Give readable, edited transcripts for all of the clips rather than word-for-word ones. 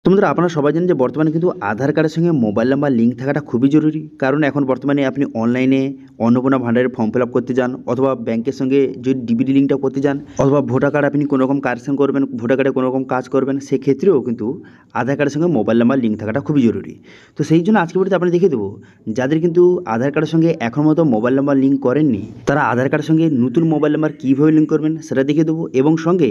তো বন্ধুরা আপনারা সবাই জানেন যে বর্তমানে কিন্তু আধার কার্ডের সঙ্গে মোবাইল নাম্বার লিঙ্ক থাকাটা খুবই জরুরি। কারণ এখন বর্তমানে আপনি অনলাইনে অন্নপূর্ণা ভান্ডারের ফর্ম ফিল আপ করতে যান, অথবা ব্যাংকের সঙ্গে যদি ডিবিটি লিঙ্কটা করতে যান, অথবা ভোটার কার্ড আপনি কোনো রকম কারেকশন করবেন, ভোটার কার্ডে কোনো রকম কাজ করবেন, সেক্ষেত্রেও কিন্তু আধার কার্ডের সঙ্গে মোবাইল নাম্বার লিঙ্ক থাকাটা খুবই জরুরি। তো সেই জন্য আজকে ভিডিওতে আপনি দেখিয়ে দেবো যাদের কিন্তু আধার কার্ডের সঙ্গে এখন মতো মোবাইল নাম্বার লিঙ্ক করেননি, তারা আধার কার্ডের সঙ্গে নতুন মোবাইল নাম্বার কীভাবে লিঙ্ক করবেন সেটা দেখিয়ে দেবো। এবং সঙ্গে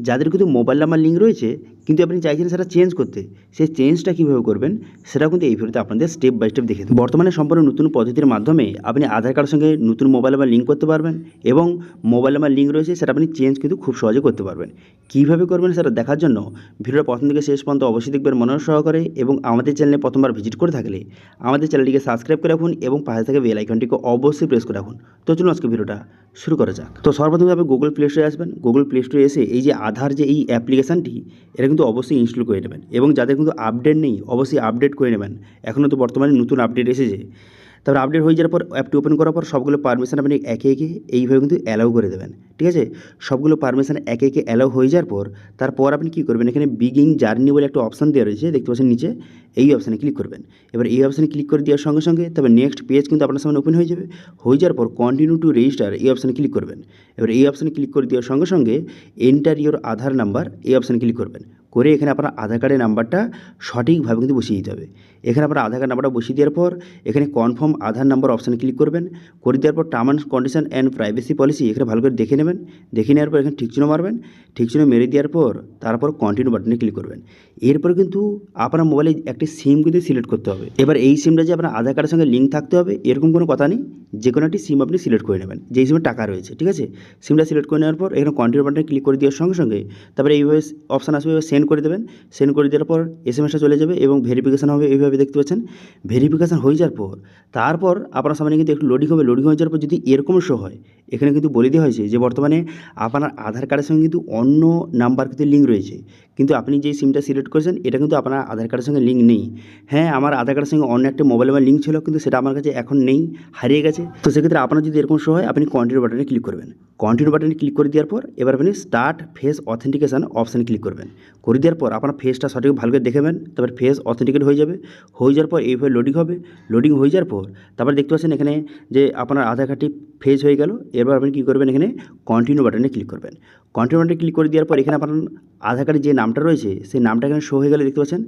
যাদের কিন্তু মোবাইল নাম্বার লিঙ্ক রয়েছে কিন্তু আপনি চাইছেন সেটা চেঞ্জ করতে, সেই চেঞ্জটা কীভাবে করবেন সেটাও কিন্তু এই ভিডিওতে আপনাদের স্টেপ বাই স্টেপ দেখে দেবো। বর্তমানে সম্পূর্ণ নতুন পদ্ধতির মাধ্যমে আপনি আধার কার্ডের সঙ্গে নতুন মোবাইল নাম্বার লিঙ্ক করতে পারবেন, এবং মোবাইল নাম্বার লিঙ্ক রয়েছে সেটা আপনি চেঞ্জ কিন্তু খুব সহজে করতে পারবেন। কীভাবে করবেন সেটা দেখার জন্য ভিডিওটা প্রথম থেকে শেষ পর্যন্ত অবশ্যই দেখবেন মনোযোগ সহকারে, এবং আমাদের চ্যানেলে প্রথমবার ভিজিট করে থাকলে আমাদের চ্যানেলটিকে সাবস্ক্রাইব করে রাখুন এবং পাশে থেকে বেল আইকনটিকে অবশ্যই প্রেস করে রাখুন। তো চলুন আজকে ভিডিওটা শুরু করা যাক। তো সর্বপ্রথমে আপনি গুগল প্লে স্টোরে আসবেন। গুগল প্লে স্টোরে এসে এই যে আধার যে এই অ্যাপ্লিকেশানটি, এটা কিন্তু অবশ্যই ইনস্টল করে নেবেন, এবং যাদের কিন্তু আপডেট নেই অবশ্যই আপডেট করে নেবেন। এখনও তো বর্তমানে নতুন আপডেট এসেছে। তারপর আপডেট হয়ে যাওয়ার পর অ্যাপটি ওপেন করার পর সবগুলো পারমিশন আপনি একে একে এইভাবে কিন্তু অ্যালাউ করে দেবেন। ঠিক আছে, সবগুলো পারমিশন একে একে অ্যালাউ হয়ে যাওয়ার পর তারপর আপনি কী করবেন, এখানে বিগিন জার্নি বলে একটা অপশান দেওয়া রয়েছে, দেখতে পাচ্ছেন নিচে, এই অপশানে ক্লিক করবেন। এবার এই অপশানে ক্লিক করে দেওয়ার সঙ্গে সঙ্গে তবে নেক্সট পেজ কিন্তু আপনার সামনে ওপেন হয়ে যাবে। হয়ে যাওয়ার পর কন্টিনিউ টু রেজিস্টার এই অপশানে ক্লিক করবেন। এবার এই অপশানে ক্লিক করে দেওয়ার সঙ্গে সঙ্গে এন্টার ইওর আধার নাম্বার এই অপশানে ক্লিক করবেন। করে এখানে আপনার আধার কার্ডের নাম্বারটা সঠিকভাবে কিন্তু বসিয়ে দিতে হবে। এখানে আপনার আধার কার্ড নাম্বারটা বসিয়ে দেওয়ার পর এখানে কনফার্ম আধার নাম্বার অপশানে ক্লিক করবেন। করে দেওয়ার পর term and condition and privacy policy এখানে ভালো করে দেখে নেবেন। দেখে নেওয়ার পর এখানে ঠিক চিহ্ন মারবেন। ঠিক চিহ্ন মেরে দেওয়ার পর তারপর কন্টিনিউ বাটনে ক্লিক করবেন। এরপর কিন্তু আপনার মোবাইলে একটি সিম কিন্তু সিলেক্ট করতে হবে। এবার এই সিমটা যে আপনার আধার কার্ডের সঙ্গে লিঙ্ক থাকতে হবে এরকম কোনো কথা নেই, যে কোনো একটি সিম আপনি সিলেক্ট করে নেবেন যেই সিমে টাকা রয়েছে। ঠিক আছে, সিমটা সিলেক্ট করে নেওয়ার পর এখানে কন্টিনিউ বাটনে ক্লিক করে দেওয়ার সঙ্গে সঙ্গে তারপরে এইভাবে অপশান আসবে, সেন্ড করে দেবেন। সেন্ড করে দেওয়ার পর এসএমএসটা চলে যাবে এবং ভেরিফিকেশান হবে, এইভাবে দেখতে পাচ্ছেন। ভেরিফিকেশান হয়ে যাওয়ার পর তারপর আপনার সামনে কিন্তু একটু লোডিং হবে। লোডিং হয়ে যাওয়ার পর যদি এরকম শো হয়, এখানে কিন্তু বলে দেওয়া হয়েছে যে বর্তমানে আপনার আধার কার্ডের সঙ্গে কিন্তু অন্য নাম্বার কিন্তু লিঙ্ক রয়েছে, কিন্তু আপনি যে সিমটা সিলেক্ট করেছেন এটা কিন্তু আপনার আধার কার্ডের সঙ্গে লিঙ্ক নেই। হ্যাঁ, আমার আধার কার্ডের সঙ্গে অন্য একটা মোবাইল নাম্বার লিঙ্ক ছিল, কিন্তু সেটা আমার কাছে এখন নেই, হারিয়ে গেছে। তো সেক্ষেত্রে আপনার যদি এরকম শো হয় আপনি কন্টিনিউ বাটনে ক্লিক করবেন। কন্টিনিউ বাটনে ক্লিক করে দেওয়ার পর এবার আপনি স্টার্ট ফেস অথেন্টিকেশন অপশানে ক্লিক করবেন। করে দেওয়ার পর আপনার ফেসটা সঠিক ভালো করে দেখবেন, তারপর ফেস অথেন্টিকেট হয়ে যাবে। হয়ে যাওয়ার পর এইভাবে লোডিং হবে। লোডিং হয়ে যাওয়ার পর তারপর দেখতে পাচ্ছেন এখানে যে আপনার আধার কার্ডটি ফেস হয়ে গেল। এরপর আপনি কী করবেন, এখানে কন্টিনিউ বাটনে ক্লিক করবেন। কন্টিনিউ বাটনে ক্লিক করে দেওয়ার পর এখানে আপনার আধার কার্ডের যে নামটা রয়েছে সেই নামটা এখানে শো হয়ে গেলে দেখতে পাচ্ছেন।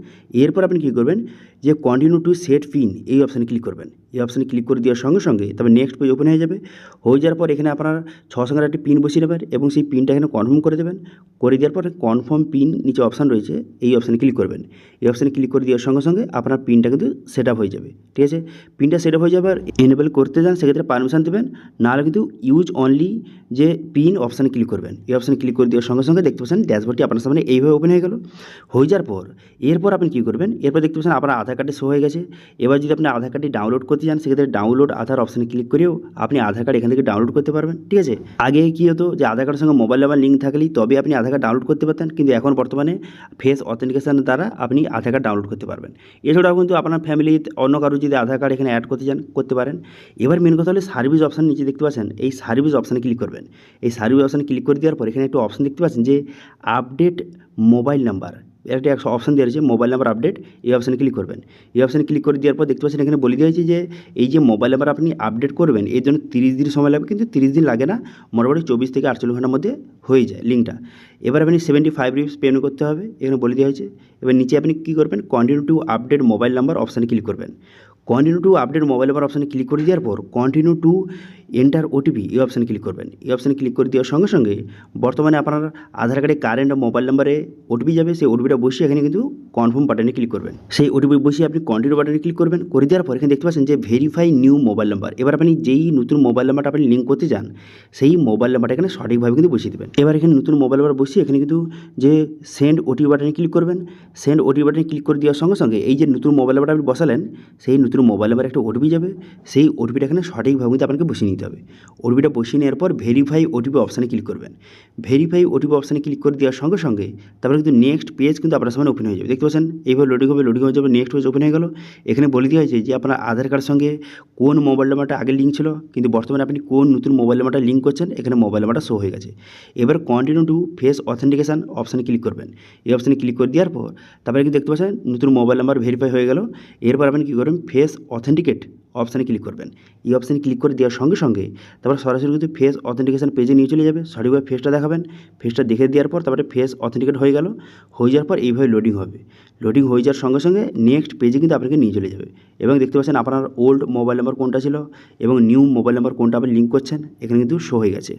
এরপর আপনি কী করবেন, যে কন্টিনিউ টু সেট পিন এই অপশানে ক্লিক করবেন। এই অপশানে ক্লিক করে দেওয়ার সঙ্গে সঙ্গে তবে নেক্সট পেজ ওপেন হয়ে যাবে। হয়ে যাওয়ার পর এখানে আপনার 6 সংখ্যার একটি পিন বসিয়ে নেবেন এবং সেই পিনটা এখানে কনফার্ম করে দেবেন। করে দেওয়ার পর কনফার্ম পিন নিচে অপশান রয়েছে, এই অপশানে ক্লিক করবেন। এই অপশানে ক্লিক করে দেওয়ার সঙ্গে সঙ্গে আপনার পিনটা কিন্তু সেট আপ হয়ে যাবে। ঠিক আছে, পিনটা সেট আপ হয়ে যাবে। আর এনেবল করতে যান সেক্ষেত্রে পারমিশন দেবেন, নাহলে কিন্তু ইউজ অনলি যে পিন অপশানে ক্লিক করবেন। এই অপশানে ক্লিক করে দেওয়ার সঙ্গে সঙ্গে দেখতে পাচ্ছেন ড্যাশবোর্ডটি আপনার সামনে এইভাবে ওপেন হয়ে গেল। হয়ে যাওয়ার পর এরপর আপনি কী করবেন, এরপর দেখতে পাচ্ছেন আপনার আধার কার্ডে শো হয়ে গেছে। এবার যদি আপনি আধার কার্ডটি ডাউনলোড করতে যান সেক্ষেত্রে ডাউনলোড আধার অপশানে ক্লিক করেও আপনি আধার কার্ড এখান থেকে ডাউনলোড করতে পারবেন। ঠিক আছে, আগে কী হতো যে আধার কার্ডের সঙ্গে মোবাইল নাম্বার লিঙ্ক থাকলেই তবে আপনি আধার কার্ড ডাউনলোড করতে পারতেন, কিন্তু এখন বর্তমানে ফেস অথেন্টিকেশনের দ্বারা আপনি আধার কার্ড ডাউনলোড করতে পারবেন। এছাড়াও কিন্তু আপনার ফ্যামিলিতে অন্য কারো যদি আধার কার্ড এখানে অ্যাড করতে চান করতে পারেন। এবার মেন কথা হলো সার্ভিস অপশান নিচে দেখতে পাচ্ছেন, এই সার্ভিস অপশানে ক্লিক করবেন। এই সার্ভিস অপশানে ক্লিক করে দেওয়ার পর এখানে একটা অপশান দেখতে পাচ্ছেন যে আপডেট মোবাইল নাম্বার, একটা অপশান দেওয়া রয়েছে মোবাইল নাম্বার আপডেট, এই অপশানে ক্লিক করবেন। এই অপশানে ক্লিক করে দেওয়ার পর দেখতে পাচ্ছেন এখানে বলে দেওয়া হয়েছে যে এই যে মোবাইল নাম্বার আপনি আপডেট করবেন এর জন্য 30 দিন সময় লাগবে, কিন্তু 30 দিন লাগে না, মোটামুটি 24 থেকে 48 ঘন্টার মধ্যে হয়ে যায় লিঙ্কটা। এবার আপনি 75 রুপিস পেমেন্ট করতে হবে, এখানে বলে দেওয়া হয়েছে। এবার নিচে আপনি কী করবেন, continue to update mobile number অপশানে ক্লিক করবেন। Continue to update mobile number অপশানে ক্লিক করে দেওয়ার পর কন্টিনিউ টু এন্টার ওটিপি এই অপশানে ক্লিক করবেন। এই অপশানে ক্লিক করে দেওয়ার সঙ্গে সঙ্গে বর্তমানে আপনার আধার কার্ডে কারেন্ট মোবাইল নাম্বারে ওটিপি যাবে, সেই ওটিপিটা বসিয়ে এখানে কিন্তু কনফার্ম বাটনে ক্লিক করবেন। সেই ওটিপি বসিয়ে আপনি কন্টিনিউ বাটনে ক্লিক করবেন। করে দেওয়ার পর এখানে দেখতে পাচ্ছেন যে ভেরিফাই নিউ মোবাইল নাম্বার। এবার আপনি যেই নতুন মোবাইল নাম্বারটা আপনি লিঙ্ক করতে চান সেই মোবাইল নাম্বারটা এখানে সঠিকভাবে কিন্তু বসিয়ে দেবেন। এবার এখানে নতুন মোবাইল নাম্বার বসিয়ে এখানে কিন্তু যে সেন্ড ওটিপি বাটনে ক্লিক করবেন। সেন্ড ওটিপি বাটনে ক্লিক করে দেওয়ার সঙ্গে সঙ্গে এই যে নতুন মোবাইল নাম্বারটা আপনি বসালেন সেই নতুন মোবাইল নাম্বারে একটা ওটিপি যাবে, সেই ওটিপিটা এখানে সঠিকভাবে কিন্তু আপনাকে বসিয়ে নিতে হবে। হবে। ওটিপিটা বসিয়ে নেওয়ার পর ভেরিফাই ওটিপি অপশানে ক্লিক করবেন। ভেরিফাই ওটিপি অপশানে ক্লিক করে দেওয়ার সঙ্গে সঙ্গে তারপরে কিন্তু নেক্সট পেজ কিন্তু আপনার সামনে ওপেন হয়ে যাবে। দেখতে পাচ্ছেন এইভাবে লোডিং হয়ে যাবে, নেক্সট পেজ ওপেন হয়ে গেল। এখানে বলে দেওয়া হয়েছে যে আপনার আধার কার্ডের সঙ্গে কোন মোবাইল নাম্বারটা আগে লিঙ্ক ছিল, কিন্তু বর্তমানে আপনি কোন নতুন মোবাইল নাম্বারটা লিঙ্ক করছেন, এখানে মোবাইল নাম্বারটা শো হয়ে গেছে। এবার কন্টিনিউ টু ফেস অথেন্টিকেশন অপশানে ক্লিক করবেন। এই অপশানে ক্লিক করে দেওয়ার পর তারপরে কিন্তু দেখতে পাচ্ছেন নতুন মোবাইল নাম্বার ভেরিফাই হয়ে গেল। এরপর আপনি কী করবেন, ফেস অথেন্টিকেট অপশানে ক্লিক করবেন। এই অপশানে ক্লিক করে দেওয়ার সঙ্গে সঙ্গে তারপর সরাসরি কিন্তু ফেস অথেন্টিকেশন পেজে নিয়ে চলে যাবে। সঠিকভাবে ফেসটা দেখাবেন, ফেসটা দেখে দেওয়ার পর তারপরে ফেস অথেন্টিকেট হয়ে গেল। হয়ে যাওয়ার পর এইভাবে লোডিং হবে। লোডিং হয়ে যাওয়ার সঙ্গে সঙ্গে নেক্সট পেজে কিন্তু আপনাকে নিয়ে চলে যাবে এবং দেখতে পাচ্ছেন আপনার ওল্ড মোবাইল নাম্বার কোনটা ছিল এবং নিউ মোবাইল নাম্বার কোনটা আপনি লিঙ্ক করছেন এখানে কিন্তু শো হয়ে গেছে।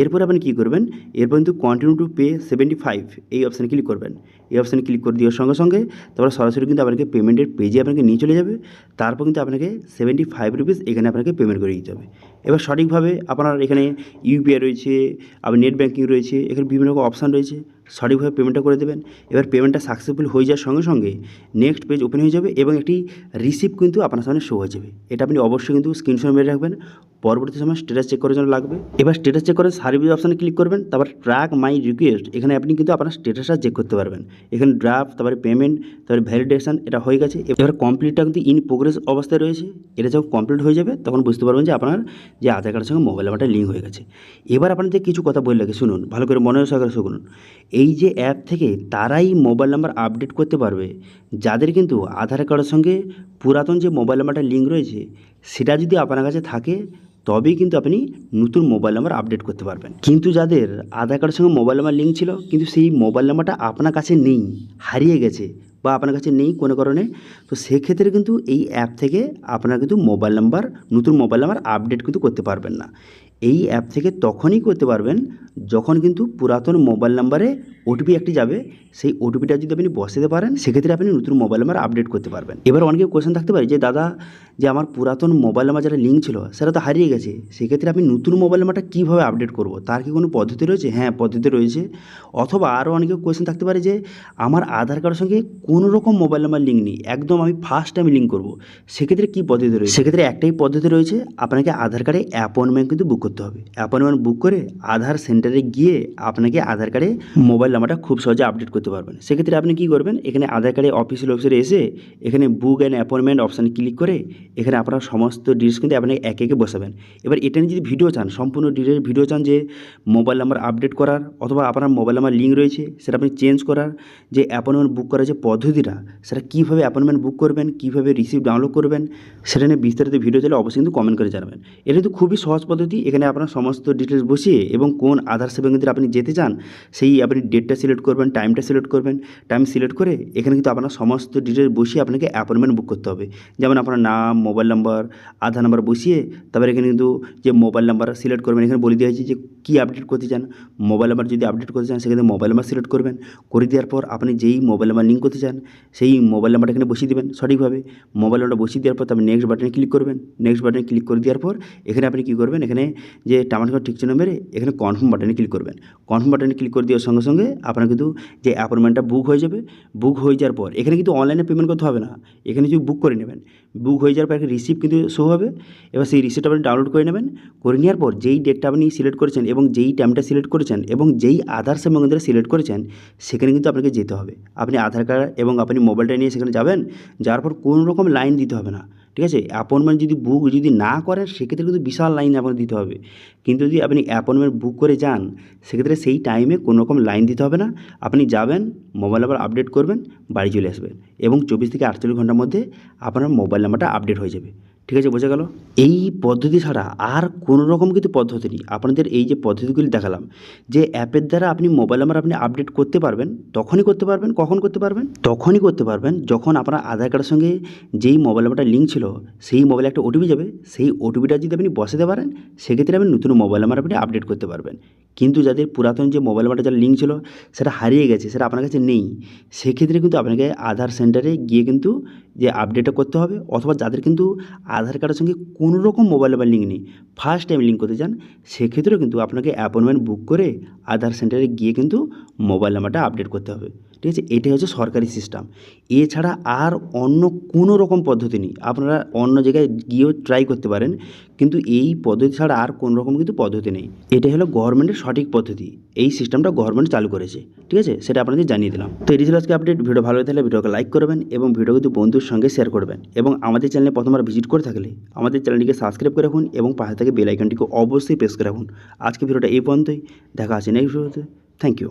এরপর আপনি কী করবেন, এরপর কিন্তু কন্টিনিউ টু পে 75 এই অপশানে ক্লিক করবেন। এই অপশানে ক্লিক করে দেওয়ার সঙ্গে সঙ্গে তারপরে সরাসরি কিন্তু আপনাকে পেমেন্টের পেজে আপনাকে নিয়ে চলে যাবে। তারপর কিন্তু আপনাকে 75 রুপিস এখানে আপনাকে পেমেন্ট করে দিতে হবে। এবার সঠিকভাবে আপনার এখানে ইউপিআই রয়েছে, আবার নেট ব্যাঙ্কিং রয়েছে, এখানে বিভিন্ন রকম অপশান রয়েছে, সঠিকভাবে পেমেন্টটা করে দেবেন। এবার পেমেন্টটা সাকসেসফুল হয়ে যাওয়ার সঙ্গে সঙ্গে নেক্সট পেজ ওপেন হয়ে যাবে এবং একটি রিসিপ্ট কিন্তু আপনার সামনে শো হয়ে যাবে। এটা আপনি অবশ্যই কিন্তু স্ক্রিনশট মেরে রাখবেন, পরবর্তী সময় স্ট্যাটাস চেক করার জন্য লাগবে। এবার স্ট্যাটাস চেক করে সার্ভিস অপশানে ক্লিক করবেন, তারপর ট্র্যাক মাই রিকোয়েস্ট এখানে আপনি কিন্তু আপনার স্ট্যাটাসটা চেক করতে পারবেন। এখানে ড্রাফট, তারপরে পেমেন্ট, তারপরে ভ্যালিডেশন এটা হয়ে গেছে। এবার কমপ্লিটটা কিন্তু ইন প্রোগ্রেস অবস্থায় রয়েছে। এটা যখন কমপ্লিট হয়ে যাবে তখন বুঝতে পারবেন যে আপনার যে আধার কার্ডের সঙ্গে মোবাইল নাম্বারটা লিঙ্ক হয়ে গেছে। এবার আপনাদের কিছু কথা বলে লাগে, শুনুন ভালো করে, মনোযোগ সহকারে শুনুন। এই যে অ্যাপ থেকে তারাই মোবাইল নাম্বার আপডেট করতে পারবে যাদের কিন্তু আধার কার্ডের সঙ্গে পুরাতন যে মোবাইল নাম্বারটা লিঙ্ক রয়েছে সেটা যদি আপনার কাছে থাকে তবেই কিন্তু আপনি নতুন মোবাইল নাম্বার আপডেট করতে পারবেন। কিন্তু যাদের আধার কার্ডের সঙ্গে মোবাইল নাম্বার লিঙ্ক ছিল কিন্তু সেই মোবাইল নাম্বারটা আপনার কাছে নেই, হারিয়ে গেছে বা আপনার কাছে নেই কোনো কারণে, তো সেক্ষেত্রে কিন্তু এই অ্যাপ থেকে আপনার কিন্তু নতুন মোবাইল নাম্বার আপডেট কিন্তু করতে পারবেন না। এই অ্যাপ থেকে তখনই করতে পারবেন যখন কিন্তু পুরাতন মোবাইল নাম্বারে ওটিপি একটি যাবে, সেই ওটিপিটা যদি আপনি বসাতে পারেন সেক্ষেত্রে আপনি নতুন মোবাইল নাম্বার আপডেট করতে পারবেন। এবার অনেকে কোয়েশ্চেন থাকতে পারে যে দাদা, যে আমার পুরাতন মোবাইল নাম্বার যেটা লিঙ্ক ছিল সেটা তো হারিয়ে গেছে, সেক্ষেত্রে আমি নতুন মোবাইল নাম্বারটা কীভাবে আপডেট করব, তার কি কোনো পদ্ধতি রয়েছে? হ্যাঁ, পদ্ধতি রয়েছে। অথবা আরও অনেকে কোয়েশ্চেন থাকতে পারে যে আমার আধার কার্ডের সঙ্গে কোনো রকম মোবাইল নাম্বার লিঙ্ক নেই, একদম আমি ফার্স্ট টাইম লিঙ্ক করব, সেক্ষেত্রে কী পদ্ধতি রয়েছে? সেক্ষেত্রে একটাই পদ্ধতি রয়েছে, আপনাকে আধার কার্ডে অ্যাপয়েন্টমেন্ট কিন্তু বুক করতে হবে। অ্যাপয়েন্টমেন্ট বুক করে আধার সেন্টারে গিয়ে আপনাকে আধার কার্ডে মোবাইল নাম্বারটা খুব সহজে আপডেট করতে পারবেন। সেক্ষেত্রে আপনি কী করবেন, এখানে আধার কার্ডে অফিসিয়াল ওয়েবসাইটে এসে এখানে বুক অ্যান্ড অ্যাপয়েন্টমেন্ট অপশানে ক্লিক করে এখানে আপনার সমস্ত ডিটেলস কিন্তু আপনি একে একে বসাবেন। এবার এটা নিয়ে যদি ভিডিও চান, সম্পূর্ণ ডিটেলস ভিডিও চান যে মোবাইল নাম্বার আপডেট করার অথবা আপনার মোবাইল নাম্বার লিঙ্ক রয়েছে সেটা আপনি চেঞ্জ করার, যে অ্যাপয়েন্টমেন্ট বুক করার যে পদ্ধতিটা সেটা কীভাবে অ্যাপয়েন্টমেন্ট বুক করবেন, কীভাবে রিসিপ্ট ডাউনলোড করবেন, সেটা নিয়ে বিস্তারিত ভিডিও চাইলে অবশ্যই কিন্তু কমেন্ট করে জানাবেন। এটা কিন্তু খুবই সহজ পদ্ধতি। এখানে আপনার সমস্ত ডিটেলস বসিয়ে এবং কোন আধার সেবা কেন্দ্রে আপনি যেতে চান সেই আপনি ডেটটা সিলেক্ট করবেন, টাইমটা সিলেক্ট করবেন। টাইম সিলেক্ট করে এখানে কিন্তু আপনার সমস্ত ডিটেলস বসিয়ে আপনাকে অ্যাপয়েন্টমেন্ট বুক করতে হবে। যেমন আপনার নাম, মোবাইল নাম্বার, আধার নাম্বার বসিয়ে তারপরে এখানে কিন্তু যে মোবাইল নাম্বার সিলেক্ট করবেন, এখানে বলে দেওয়া হয়েছে যে কী আপডেট করতে চান। মোবাইল নাম্বার যদি আপডেট করতে চান সেখানে মোবাইল নাম্বার সিলেক্ট করবেন। করে দেওয়ার পর আপনি যেই মোবাইল নাম্বার লিঙ্ক করতে চান সেই মোবাইল নাম্বারটা এখানে বসিয়ে দেবেন সঠিকভাবে। মোবাইল নাম্বারটা বসিয়ে দেওয়ার পর আপনি নেক্সট বাটনে ক্লিক করবেন। নেক্সট বাটনে ক্লিক করে দেওয়ার পর এখানে আপনি কী করবেন, এখানে যে টার্ম অ্যান্ড ঠিক চিহ্ন মেরে এখানে কনফার্ম বাটনে ক্লিক করবেন। কনফার্ম বাটনে ক্লিক করে দেওয়ার সঙ্গে সঙ্গে আপনার কিন্তু যে অ্যাপয়েন্টমেন্টটা বুক হয়ে যাবে। বুক হয়ে যাওয়ার পর এখানে কিন্তু অনলাইনে পেমেন্ট করতে হবে না, এখানে যদি বুক করে নেবেন, বুক হয়ে যাওয়ার পর একটা রিসিপ্ট কিন্তু শো হবে। এবার সেই রিসিপ্ট আপনি ডাউনলোড করে নেবেন। করে নেওয়ার পর যেই ডেটটা আপনি সিলেক্ট করেছেন এবং যেই টাইমটা সিলেক্ট করেছেন এবং যেই আধার সেবা কেন্দ্রে সিলেক্ট করেছেন সেখানে কিন্তু আপনাকে যেতে হবে। আপনি আধার কার্ড এবং আপনি মোবাইলটা নিয়ে সেখানে যাবেন, যাওয়ার পর কোনো রকম লাইন দিতে হবে না, ঠিক আছে? অ্যাপয়েন্টমেন্ট যদি বুক যদি না করেন সেক্ষেত্রে কিন্তু বিশাল লাইন আপনাকে দিতে হবে। কিন্তু যদি আপনি অ্যাপয়েন্টমেন্ট বুক করে যান সেক্ষেত্রে সেই টাইমে কোনো রকম লাইন দিতে হবে না। আপনি যাবেন, মোবাইল নাম্বার আপডেট করবেন, বাড়ি চলে আসবেন এবং 24 থেকে 48 ঘন্টার মধ্যে আপনার মোবাইল নাম্বারটা আপডেট হয়ে যাবে। ঠিক আছে, বোঝা গেল? এই পদ্ধতি ছাড়া আর কোনো রকম কিন্তু পদ্ধতি নেই। আপনাদের এই যে পদ্ধতিগুলি দেখালাম, যে অ্যাপের দ্বারা আপনি মোবাইল নাম্বার আপনি আপডেট করতে পারবেন, তখনই করতে পারবেন। কখন করতে পারবেন? তখনই করতে পারবেন যখন আপনার আধার কার্ডের সঙ্গে যেই মোবাইল নাম্বারটা লিঙ্ক ছিল সেই মোবাইলে একটা ওটিপি যাবে, সেই ওটিপিটা যদি আপনি বসাতে পারেন সেক্ষেত্রে আপনি নতুন মোবাইল নাম্বার আপনি আপডেট করতে পারবেন। কিন্তু যাদের পুরাতন যে মোবাইল নাম্বারটা যার লিঙ্ক ছিল সেটা হারিয়ে গেছে, সেটা আপনার কাছে নেই, সেক্ষেত্রে কিন্তু আপনাকে আধার সেন্টারে গিয়ে কিন্তু যে আপডেটটা করতে হবে। অথবা যাদের কিন্তু আধার কার্ডের সঙ্গে কোনো রকম মোবাইল নাম্বার লিঙ্ক নেই, ফার্স্ট টাইম লিঙ্ক করতে চান, সেক্ষেত্রেও কিন্তু আপনাকে অ্যাপয়েন্টমেন্ট বুক করে আধার সেন্টারে গিয়ে কিন্তু মোবাইল নাম্বারটা আপডেট করতে হবে। ঠিক আছে, এটাই হচ্ছে সরকারি সিস্টেম। এছাড়া আর অন্য কোনো রকম পদ্ধতি নেই। আপনারা অন্য জায়গায় গিয়েও ট্রাই করতে পারেন, কিন্তু এই পদ্ধতি ছাড়া আর কোনো রকম কিন্তু পদ্ধতি নেই। এটাই হলো গভর্নমেন্টের সঠিক পদ্ধতি। এই সিস্টেমটা গভর্নমেন্ট চালু করেছে, ঠিক আছে, সেটা আপনাদের জানিয়ে দিলাম। তো এটি ছিল আজকে আপডেট। ভিডিও ভালো লাগলে ভিডিওকে লাইক করবেন এবং ভিডিও কিন্তু বন্ধুর সঙ্গে শেয়ার করবেন, এবং আমাদের চ্যানেলে প্রথমবার ভিজিট করে থাকলে আমাদের চ্যানেলটিকে সাবস্ক্রাইব করে রাখুন এবং পাশে থেকে বেল আইকনটিকে অবশ্যই প্রেস করে রাখুন। আজকে ভিডিওটা এই পর্যন্তই, দেখা আছে নেক্সট ভিডিওতে। Thank you.